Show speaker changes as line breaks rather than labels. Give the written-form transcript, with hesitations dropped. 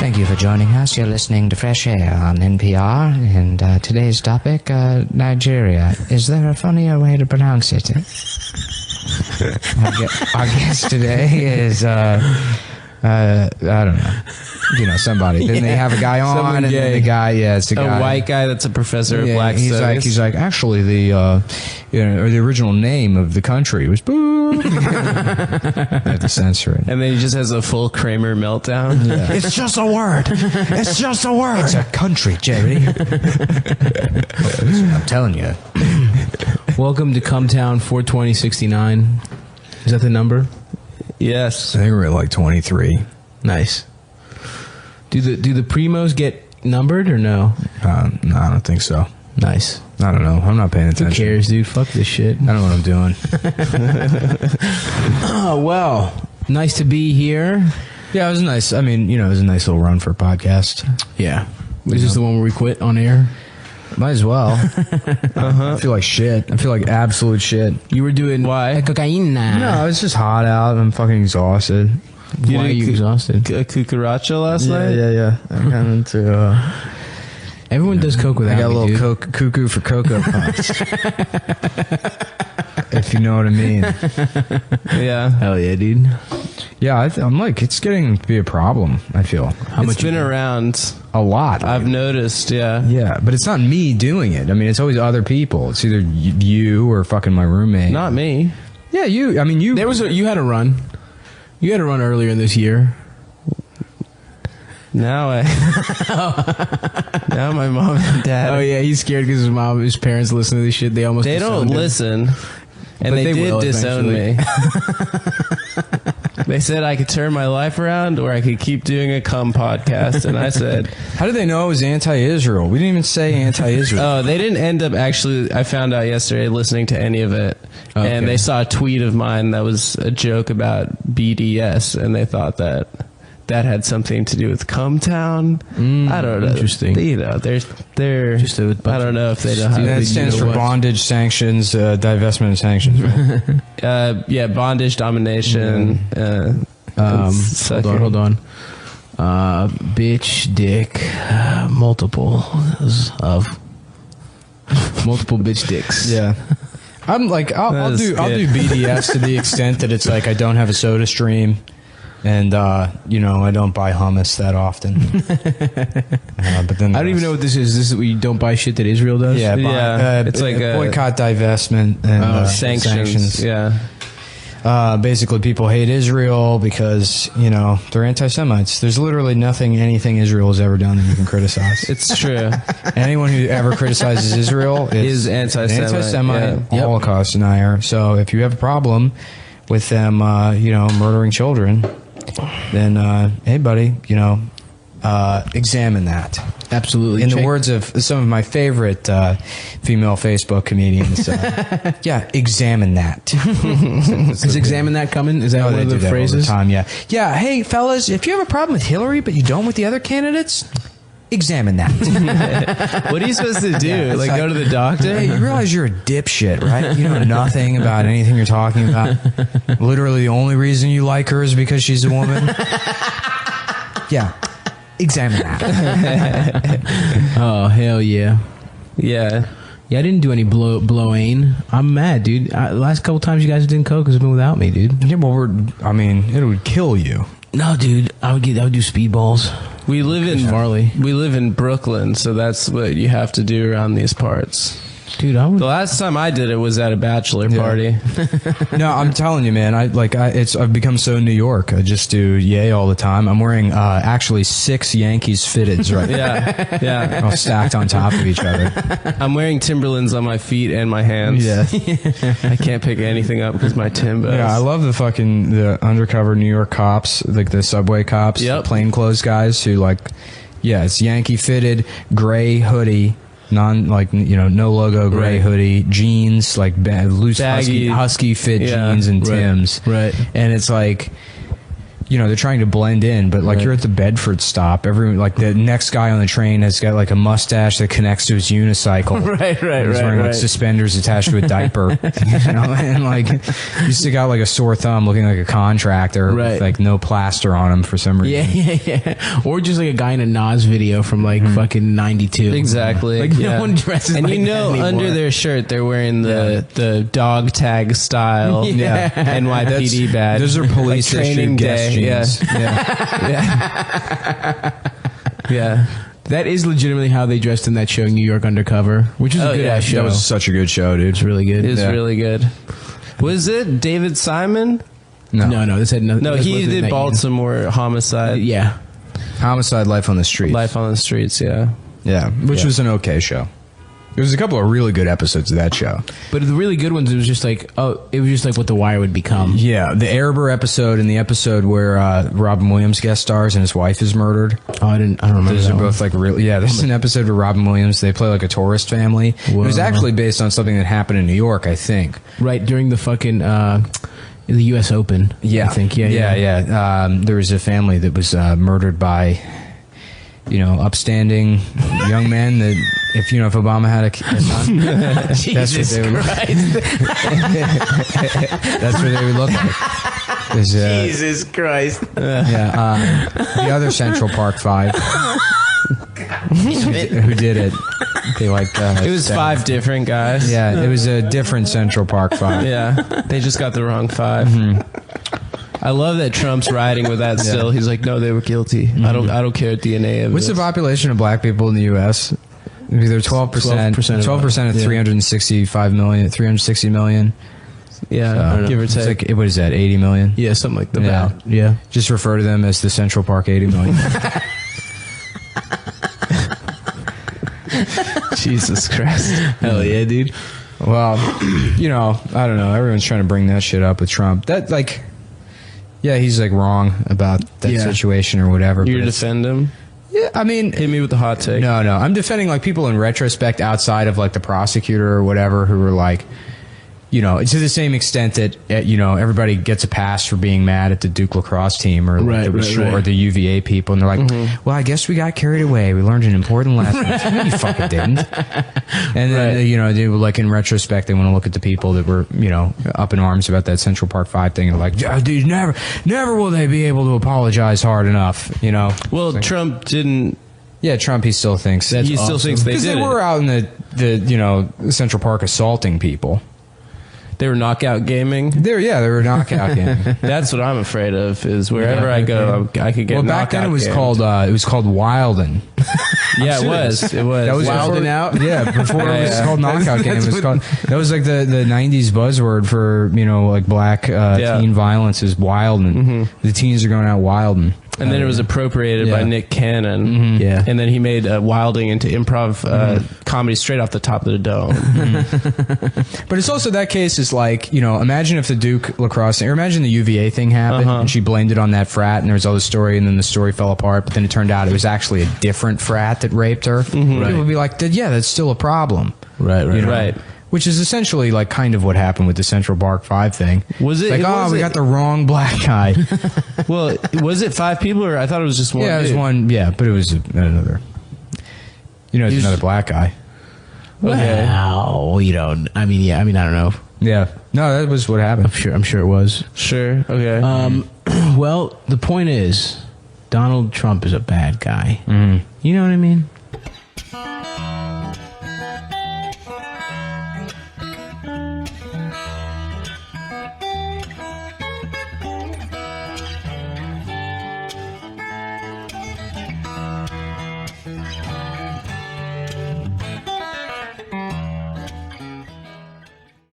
Thank you for joining us. You're listening to Fresh Air on NPR, and today's topic, Nigeria. Is there a funnier way to pronounce it? Our guest today is, I don't know. You know, somebody. Then they have a guy on, and then the guy, it's a guy.
A white guy that's a professor of black studies.
He's like, actually, the original name of the country was boo. I have to censor it.
And then he just has a full Kramer meltdown.
Yeah. It's just a word. It's just a word. It's a country, Jerry. I'm telling you.
Welcome to Cumtown 42069. Is that the number?
Yes.
I think we're at like 23.
Nice. Do the primos get numbered or no?
No, I don't think so.
Nice.
I don't know. I'm not paying attention.
Who cares, dude? Fuck this shit.
I don't know what I'm doing.
Oh, well. Nice to be here.
Yeah, it was nice. I mean, it was a nice little run for a podcast.
Yeah. Is this the one where we quit on air?
Might as well. I feel like shit. I feel like absolute shit.
You were doing
Why?
cocaine.
No, it's just hot out. I'm fucking exhausted.
Why are you exhausted?
A cucaracha last night?
Yeah. I got into...
Everyone does coke without
I got
me,
a little
dude.
cuckoo for Cocoa Puffs. If you know what I mean.
Yeah.
Hell yeah, dude.
Yeah, I'm like, it's getting to be a problem, I feel.
It's been around
A lot.
I've noticed, yeah.
Yeah, but it's not me doing it. I mean, it's always other people. It's either you or fucking my roommate.
Not me.
Yeah, you. I mean, you.
You had a run. You had a run earlier in this year.
Now my mom and dad.
Oh yeah, he's scared because his parents listen to this shit. They
They don't listen, and they did disown me. They said I could turn my life around, or I could keep doing a cum podcast, and I said,
How did they know it was anti-Israel? We didn't even say anti-Israel.
"Oh, they didn't end up actually." I found out yesterday listening to any of it,
Okay.
and they saw a tweet of mine that was a joke about BDS, and they thought that had something to do with Cumtown. I don't know.
Interesting.
They're
Just a bunch
I don't know if they know how.
That stands for bondage, sanctions, divestment, and sanctions. Right?
Yeah, bondage, domination.
Hold on. Bitch, dick, multiple bitch dicks.
Yeah. I'm like, I'll do BDS to the extent that it's like I don't have a soda stream. And, I don't buy hummus that often. But then
I don't even know what this is. This is what you don't buy shit that Israel does?
Yeah. It's like a
boycott, divestment, and
sanctions. Yeah.
Basically, people hate Israel because, they're anti-Semites. There's literally anything Israel has ever done that you can criticize.
It's true.
Anyone who ever criticizes Israel is
anti-Semite.
Holocaust denier. So if you have a problem with them, murdering children, then, hey, buddy, examine that.
Absolutely.
In the words of some of my favorite female Facebook comedians, examine that.
Is examine that coming? Is that one of the phrases?
All the time, yeah. Yeah, hey, fellas, if you have a problem with Hillary but you don't with the other candidates, examine that.
What are you supposed to do?
Yeah,
like go to the doctor?
Hey, you realize you're a dipshit, right? You know nothing about anything you're talking about. Literally the only reason you like her is because she's a woman. Yeah. Examine that.
Oh, hell yeah.
Yeah.
Yeah, I didn't do any blowing. I'm mad, dude. The last couple times you guys didn't coke has been without me, dude.
Yeah, well, it would kill you.
No, dude. I would do speedballs.
We live in Brooklyn, so that's what you have to do around these parts.
Dude, I would.
The last time I did it was at a bachelor party.
No, I'm telling you, man. I've become so New York. I just do yay all the time. I'm wearing actually 6 Yankees fitteds right now.
Yeah.
All stacked on top of each other.
I'm wearing Timberlands on my feet and my hands.
Yeah.
I can't pick anything up because my Timbos.
Yeah, I love the undercover New York cops, like the subway cops,
Yep.
plainclothes guys who it's Yankee fitted, gray hoodie. No logo gray hoodie, jeans, loose
baggy,
husky fit jeans and Timbs.
Right.
And it's like, they're trying to blend in, but like you're at the Bedford stop. Everyone, like the next guy on the train has got like a mustache that connects to his unicycle.
Right.
He's wearing like suspenders attached to a diaper. And like you still got like a sore thumb, looking like a contractor with like no plaster on him for some reason.
Yeah. Or just like a guy in a Nas video from like fucking 92.
Exactly.
Like no one dresses
and
like that anymore.
under their shirt they're wearing the dog tag style NYPD badge.
Those are police
like training day. Yeah.
That is legitimately how they dressed in that show, New York Undercover, which is a good ass show.
That was such a good show, dude.
It's really good.
It's really good. Was it David Simon?
No. This had nothing.
No, he did Baltimore Homicide.
Homicide, Life on the Streets.
Life on the Streets. Yeah,
which was an okay show. There was a couple of really good episodes of that show.
But the really good ones, it was just like what The Wire would become.
Yeah, the Erebor episode and the episode where Robin Williams guest stars and his wife is murdered.
Oh, I don't remember.
Those are both like really. Yeah, there's an episode where Robin Williams, they play like a tourist family. Whoa. It was actually based on something that happened in New York, I think.
Right, during the fucking the U.S. Open.
Yeah,
I think.
Yeah. There was a family that was murdered by, upstanding young men that if Obama had a son,
Jesus Christ.
That's what they would look like.
Jesus Christ.
The other Central Park 5 who did it. They
it was 5 different guys.
Yeah, it was a different Central Park 5.
Yeah, they just got the wrong 5. I love that Trump's riding with that still. He's like, no, they were guilty. I don't care DNA of
What's the population of black people in the U.S.? Either 12%, 12% of 360 million.
Yeah, give or take.
Like, what is that, 80 million?
Yeah, something like that.
Yeah. Just refer to them as the Central Park 80 million.
Jesus Christ.
Hell yeah, dude.
Well, I don't know. Everyone's trying to bring that shit up with Trump. That, like, yeah, he's, like, wrong about that situation or whatever.
You're to defend him?
Yeah, I mean...
Hit me with the hot take.
No. I'm defending, like, people in retrospect outside of, like, the prosecutor or whatever who were, like... to the same extent that, everybody gets a pass for being mad at the Duke lacrosse team or or the UVA people. And they're like, well, I guess we got carried away. We learned an important lesson. No, you fucking didn't. And then, they were like, in retrospect, they want to look at the people that were, up in arms about that Central Park 5 thing. And they're like, oh, dude, never will they be able to apologize hard enough,
Well, like, Trump didn't...
Yeah, Trump, he still thinks...
He still thinks they did.
Because they were out in the Central Park assaulting people.
They were knockout gaming.
They were knockout gaming.
That's what I'm afraid of. Is wherever I go, I could get. Well, back then
it was called Wildin'.
Yeah, it was. It was.
That was
Wildin' out.
Yeah, before it was called knockout game. It was called. That was like the '90s buzzword for like black teen violence is wildin'. The teens are going out wildin'.
And then it was appropriated by Nick Cannon.
Yeah.
And then he made Wilding into improv comedy straight off the top of the dome.
But it's also that case is like, imagine if the Duke lacrosse, or imagine the UVA thing happened and she blamed it on that frat and there was all this story and then the story fell apart, but then it turned out it was actually a different frat that raped her. People would be like, yeah, that's still a problem.
Right.
Which is essentially like kind of what happened with the Central Park 5 thing.
Was it?
It's like, we got the wrong black guy.
Well, was it 5 people or I thought it was just one?
Yeah, it was one. Yeah, but it was another. It's another black guy.
Okay.
Wow. I don't know.
Yeah. No, that was what happened.
I'm sure it was.
Sure. Okay.
Well, the point is, Donald Trump is a bad guy.
Mm.
You know what I mean?